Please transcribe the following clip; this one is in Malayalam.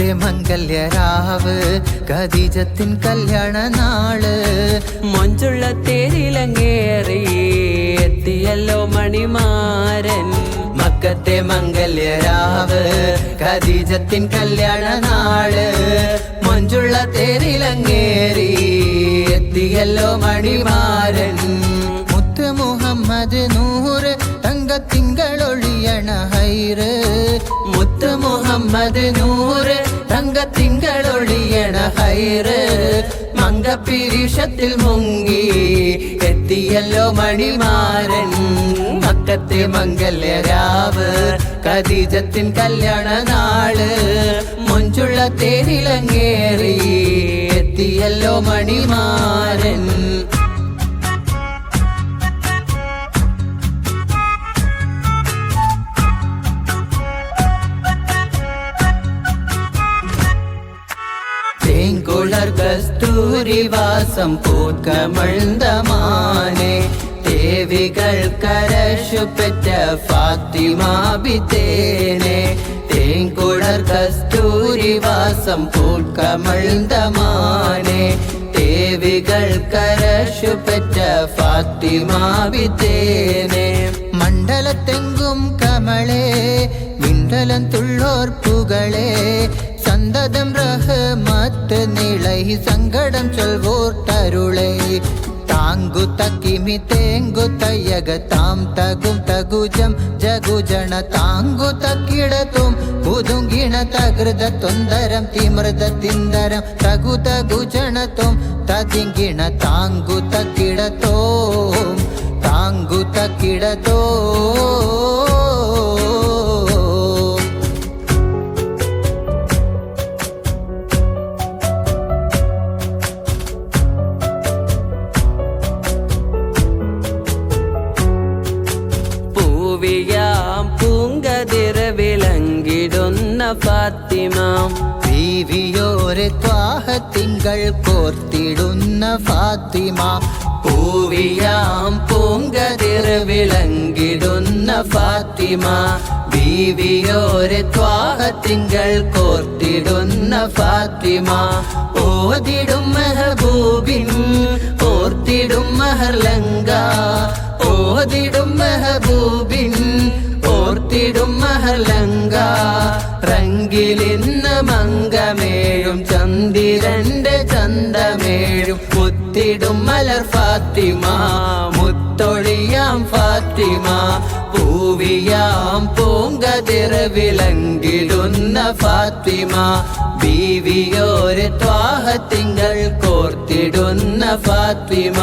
മക്കത്തെ മംഗല്യരാവ് ഖദീജത്തിൻ കല്യാണ നാള് മൊഞ്ചുള്ള തേരിലങ്ങേറി എത്തിയല്ലോ മണിമാരൻ മക്കത്തെ മംഗല്യരാവ് ഖദീജത്തിൻ കല്യാണ നാള് മൊഞ്ചുള്ള തേരിലങ്ങേറി എത്തിയല്ലോ മണിമാരൻ മുത്ത് മുഹമ്മദ് നൂറ് തങ്കത്തിങ്കളൊളിയണ ഹൈറ് മുത്ത് മുഹമ്മദ് നൂറ് തങ്കത്തിങ്കളൊളിയണ ഹൈറ് മംഗപിരീഷത്തിൽ മുങ്ങി എത്തിയല്ലോ മണിമാരൻ മക്കത്തെ മംഗല്യരാവ് ഖദീജത്തിൻ കല്യാണ നാള് മൊഞ്ചുള്ള തേരിലങ്ങേറി എത്തിയല്ലോ മണിമാരൻ തേങ്കുളർ കസ്തൂരി വാസം പൂക്കമഴ്ന്തമാനെ ദേവികൾ കരശുപെറ്റ ഫാത്തിമ ബിത്തേനെ തേങ്കുളർ കസ്തൂരി വാസം പൂക്കമഴ്ന്തമാനെ ദേവികൾ കരശുപെറ്റ ഫാത്തിമ ബിത്തേനെ മണ്ഡലത്തെങ്കും കമളേ വിണ്ടലം തുള്ളോർപ്പുകളെ സന്തതം റഹ്മത്ത് നിളൈ സങ്കടം ചൊൽവോർട്ടരുളേ താങ്കു തക്കിമി തേങ്കു തയ്യക താം തകും തകുജം ജഗുജണ താങ്കു തക്കിടത്തും കുതുങ്കിണ തകൃത തൊന്തരം തിമൃത തിന്തരം തകു തകുജണത്തും തതിങ്കിണ താങ്കു തക്കിടത്തോം താങ്കു തക്കിടത്തോ പൂങ്കതിര വിളങ്ങിടുന്ന ഫാത്തിമ ബീവിയോരെ ത്വാഹത്തിങ്കൾ കോർത്തിടുന്ന ഫാത്തിമ പൂവിയാം പൂങ്കതിര വിളങ്ങിടുന്ന ഫാത്തിമ ബീവിയോരെ ത്വാഹത്തിങ്കൾ കോർത്തിടുന്ന ഫാത്തിമ ഓതിടും മെഹബൂബിൻ ഓർത്തിടും മഹർലങ്ക ഓതിടും മെഹബൂബിൻ ഓർത്തിടും മഹർലങ്ക റങ്കിലിന്ന് മംഗമേഴും ചന്ദിരന്റെ ചന്തമേഴും മുത്തിടും മലർ ഫാത്തിമ മുത്തൊളിയാം ഫാത്തിമ പൂവിയാം പൂങ്കതിര വിളങ്ങിടുന്ന ഫാത്തിമ ബീവിയോരെ ത്വാഹത്തിങ്കൾ കോർത്തിടുന്ന ഫാത്തിമ